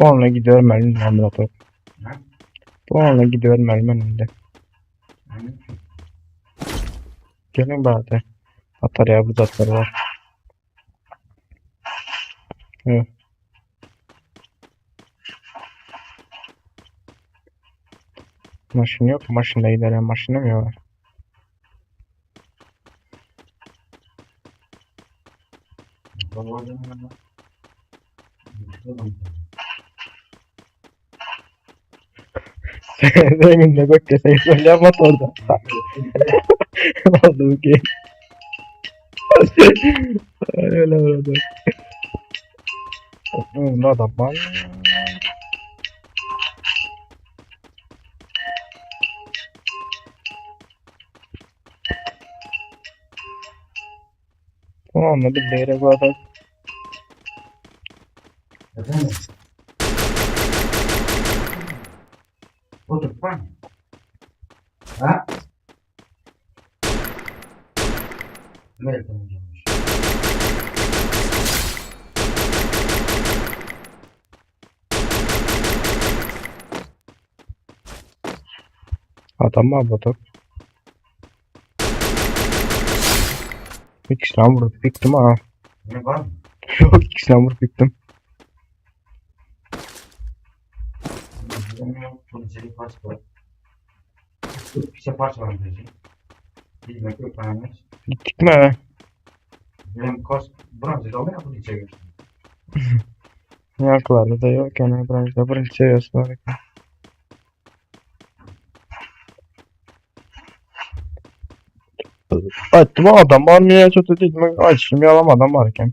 Puanla gidiyorum elimde laboratuvar. Puanla gidiyorum elimde. Gelin bari. Atar ya bu zatları var. Evet. Maşın yok. Maşınla gidelim. Maşını mı var? Zengin de bak sen söyleyemez orada. Oldu ki. Öyle orada. Ne adam var? Anladım. Değere bu adam. Efendim? Otur bak. Ha? Nereye tanıyacakmış? Adam mı bu adam? İkisinden vurup bittim ha. Ne var mı? Yok ikisinden vurup bittim. Bilmiyorum. Polisleri parça var. İşte parça var diyeceğim. Bilmek yok beğenmez. Gittik mi eve? Benim kos bronzı da olmayan bu içe görsün. Yaklarda da yok yani branşta branş seviyorsun orada. Açtım adam almaya çok dedim açtım yalan adam varken.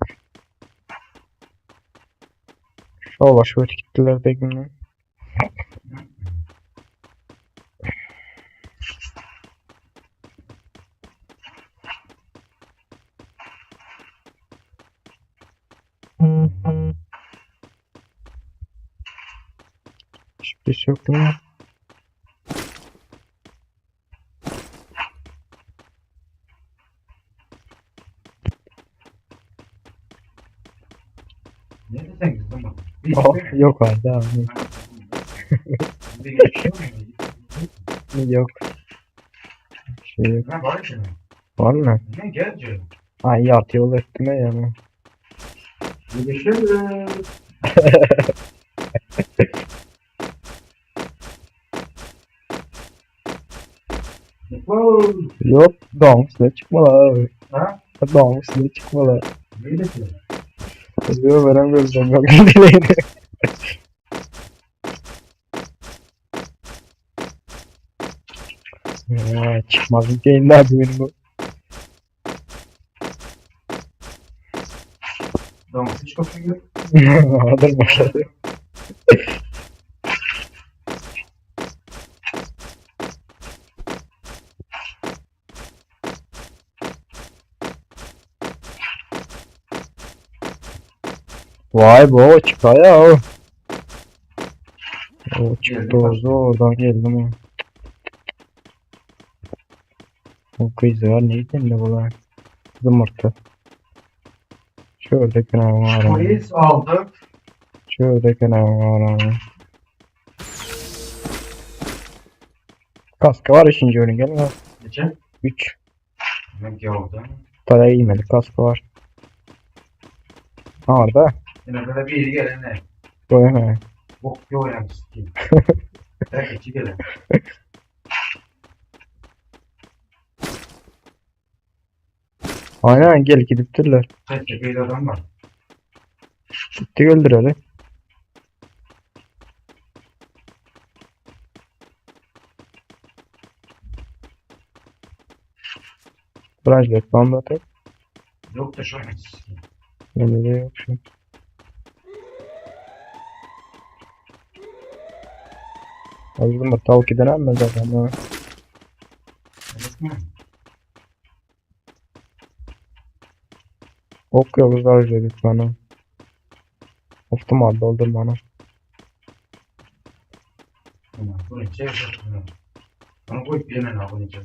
Şova şöyle gittiler de günler. Hiçbir şey yok mu? Ne desen kızım bak. Oh, yok abi abi. Yok. Şey yok. Ne var ki? Var mı? Ne geleceğim? Ay yatıyor üstüme ya. Görüşürüz. Wow. Yok dans çıkmalar. Ha? Dans çıkmalar. Ne desin? Yok veren gözüm yok. Dileğini. Çıkmaz bir değil abi benim bu. Tamam, hiç kapıyı yok. Adım başladı. Vay be o çıktı ya o. O çıktı oradan geldim o. O kızlar neydi ne bu lan? Zımırtı. Şöyle kenarı var ama. Polis aldık. Şöyle kenarı var ama. Kaskı var ikinci önü gel ya. Geçen. 3. Demek ki oldu. Paraya giymedi kaskı var. Orada. Yine böyle bir iri gelene. Böyle. Bok yok yani sikeyim. Herkesi gelen. Aynen gel gidip durlar. Sen tepeyde adam var. Gitti öldür öyle. Branşlar falan da tek. Yok da şu an sikeyim. Öyle de yok şu. Azdım da tavuk eden mi zaten ha. Evet mi? Ok yok zararlı dedik bana. Oftum abi doldur bana. Tamam. Bunu içe yapalım. Onu koyup yemen abi bunu içe.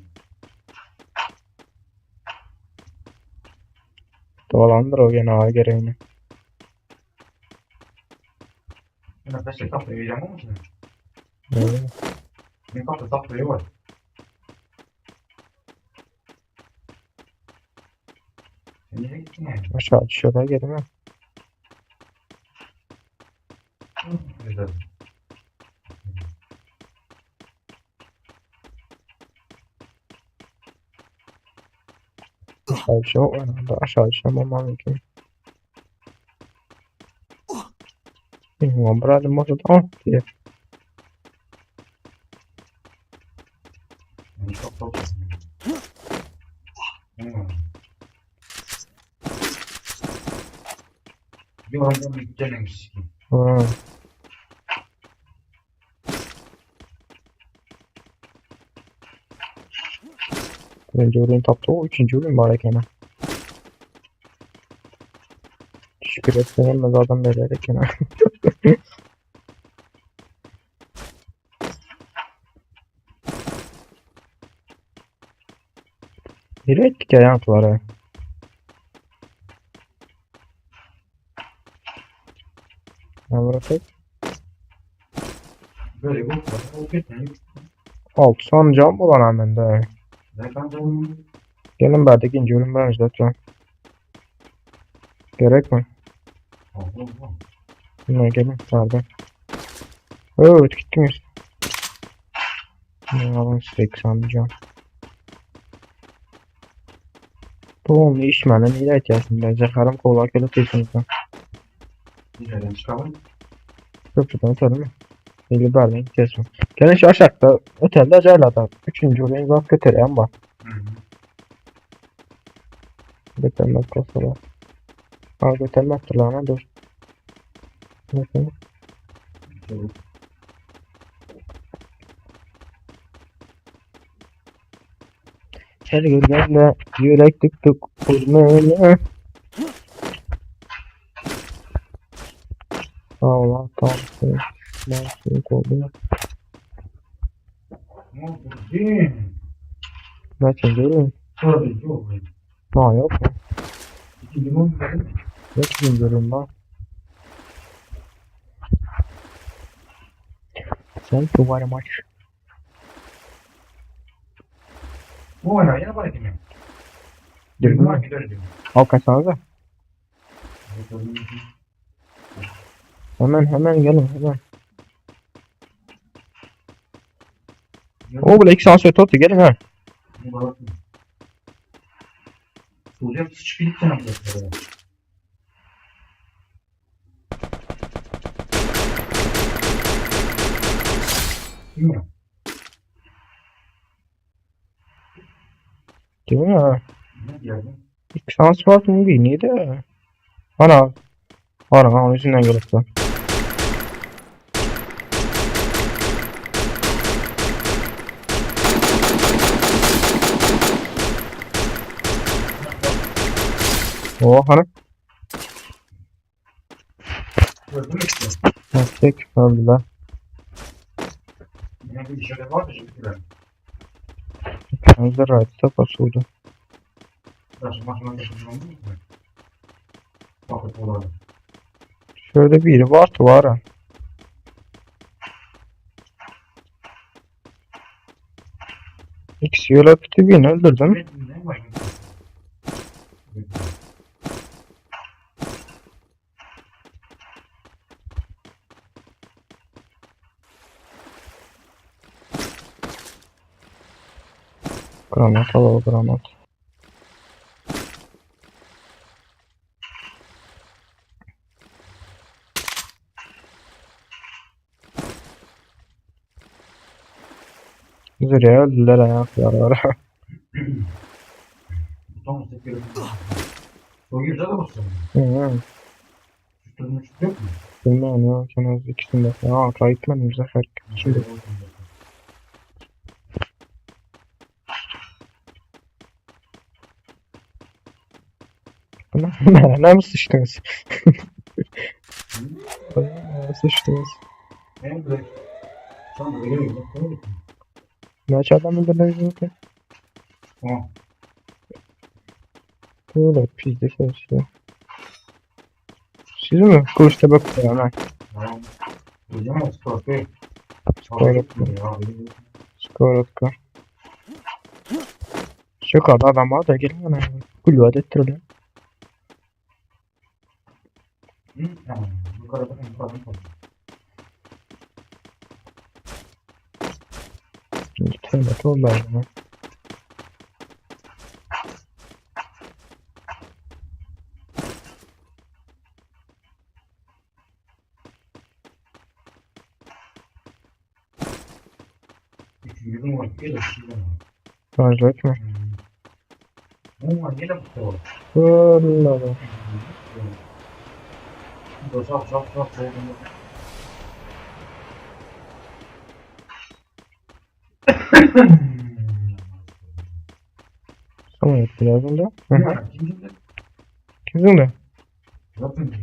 Dolandır o gene ağa gereğini. Yine Ben taşı tatlı yiyeceğim ama şimdi. Öyle. Ne tatlı tatlı var. Sen nereye gittin yani? Aşağı düşüyorlar geri mi? Güzel. Aşağı düşüyor. O arada aşağı düşüyor. Ama mümkün. Bilmiyorum. Burada motor. Ah diye. Yani çok çok. Bir oradan bir gelemiş ki. Ha. Birinci oyun taptı. O üçüncü oyun var gene. Şükür etsin gelmez adam belirli gene. Biri ettik ya yankıları. Ne bırakıp? Böyle bu. O gitmeyin. Alt son cam olan hemen de. Ben canım. Gelin verdik ikinci oyun vermiş lütfen. Gerek mi? Allah. Ne gelin verdim. Evet gittiniz. Ne alın size sanmayacağım. Bu onu işmenin ile içerisinde. Zekarım kolay kötü tezginizden. Güzel çıkalım. Köprüden ötelim mi? İyi vermeyin kesme. Gene şu aşağıda ötelde acayla üçüncü oyun zat götüreyen var. Götürmez kasalar. Ha götürmezdir lan dur. Bakın. Her gölgemle yürek tık tık vurmaya. Sağ ol tamam. Mahsun koluna. Ne oldu? Değil. Ne çiziyorum? Sadece yok. Ha yok mu? İki limon verin. Ne çiziyorum lan? Thank you very much. Bu oyna yine bana kim ya? Değil Limon mi? gider diyor. Al kaçsanıza. Hemen gelin hemen. O bile 2 saat tuttu gelin ha. Olacak hiç bir tane bırakıyor. Değil mi? Değil mi ha? Ne diyordun? 2 saat var mı bilmiyor de. Ana. Var ha onun yüzünden gelip lan. O hani. Gördün mü işte? Tek öldüler. Yine bir işe de var da şimdi güzel. Özler rahatlıkla basıldı. Nasıl maçına da şimdi oldu mu? Bakıp olalım. Şöyle biri vardı var ha. İkisi yola bitti birini öldürdüm. Ne var? Granat al granat. Zırhya öldüler ayakları var. Son sekiyorum. O güzel de basın. Hı. Tutulmuş yok mu? Bilmem ya. Sen az ikisinde. Ya kayıtmadım bu sefer. Şimdi. Ne mi sıçtınız? Ne sıçtınız? En büyük. Sen de geliyor. Ne açıdan öldürdünüz ki? Tamam. Böyle pizde ses ya. Siz mi? Kılıçta bakıyor hemen. Tamam. Hocam sportayı. Skorotka. Şu kadar adama da gelin bana. Kulübe ettirdi. Tamam. Yukarıda yukarıda. Lütfen de tollayın. Üçüncü numara geliyor. Şarj etme. Ama yine bu sefer. Vallahi. Çok. Sana etti lazım da. Ne? Kimse de Kimsin de? yapın.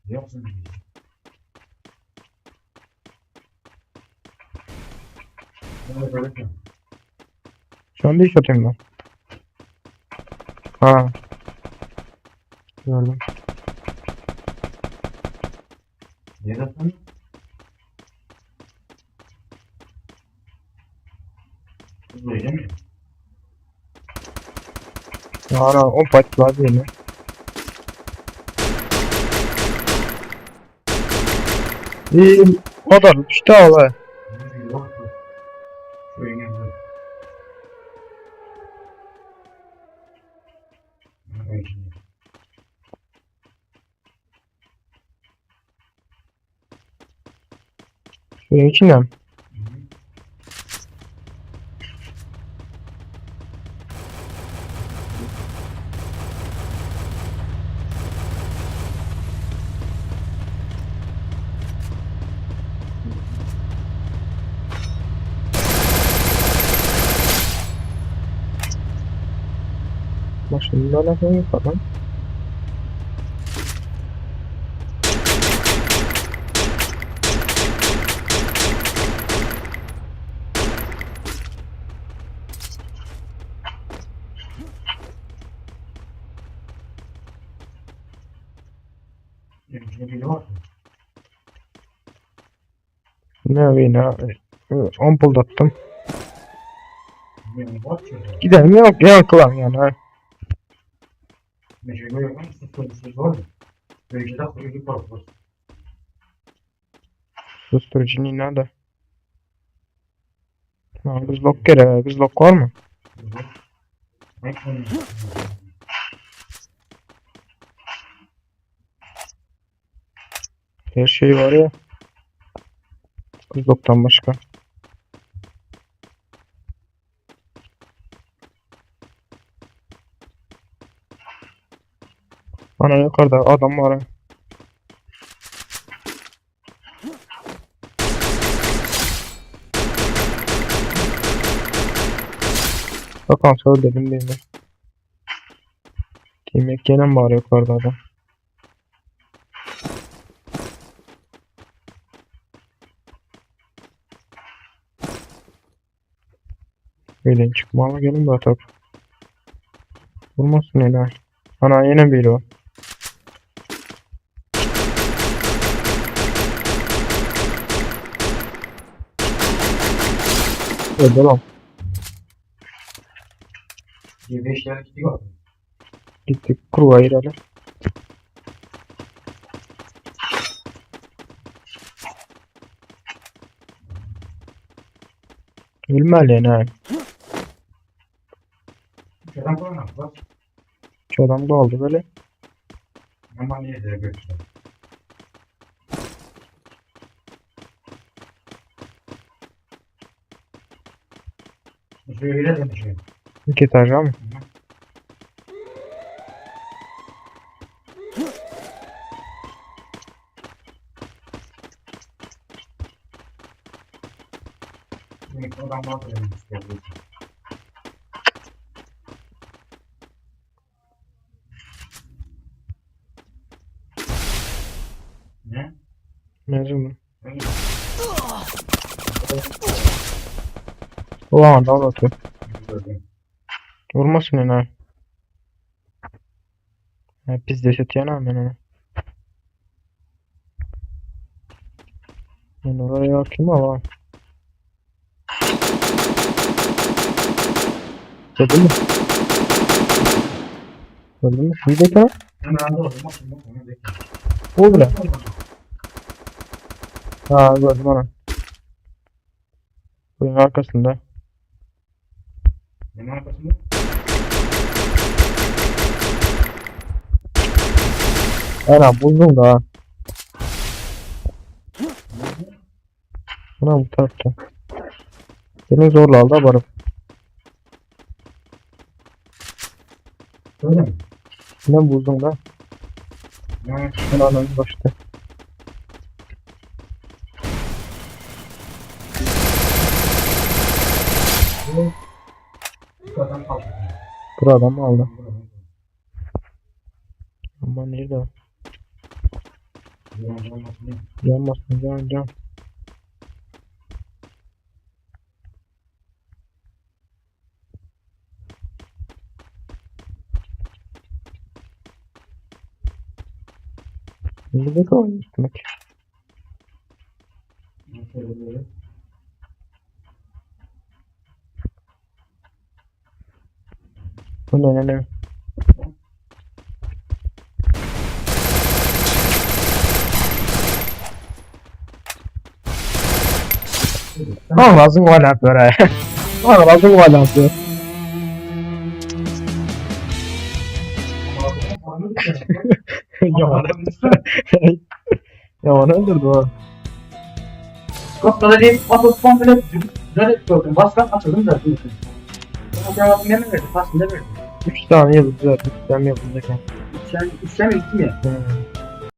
Yapsın. Ne böyle? Şu anda iş atayım ben. Ha. Gördüm. Ne yapın? Böyle mi? Ara 10 paç var değil mi? İyi. O kadar işte abi. Yok. Şöyle gel. Suyun içinde mi? Başında alakalı yok lan. Ne yine ampuldattım. Gidelim yok yankılan yani. Ha. Susturucu nerede? Ha, kızlok kere. Kızlok var mı? Her şey var ya. Kızloktan başka. Ana yukarıda adam var. Ha. Bakalım söyledim değil mi? Yemek gelen var yukarıda adam. Öyle çıkma ama gelin bu atak. Vurmasın helal. Ana yine biri o. Öyle lan. Gittik kuru ayıralım. Ölmeli ha. Şu adam da aldı böyle. İki tane mı? Ne? Mezun mu? Ulan da atıyor. Vurmasın ha. Ha, pizza şötüyen hemen onu. Ben oraya bakayım ama. Gördün mü? Gördün mü? Bir dakika. Hemen anda oldum. Bakın bekle. O bile. Ha gördüm onu. Bunun arkasında. Hemen arkasında. Ana buldum da. Buna bu tarafta. Beni zorla aldı abarım. Öyle mi? Ne buldum da. Yani Ben anam başta. bu adam kaldı. Buradan mı aldı? Ama nerede o? Yanmasın can. Bir dakika oyun demek. Bu ne? Bana lazım var lan böyle. Bana lazım var lan böyle. Yaman Yaman öldürdü o. Koptada değil, basıp komple düzeltip gördüm. Baskan açıldım zaten. Ama cevabını hemen verdim, pasını da verdim. 3 tane yıldız var. 3 tane yapılacak. Sen mi gittin ya? Hmm.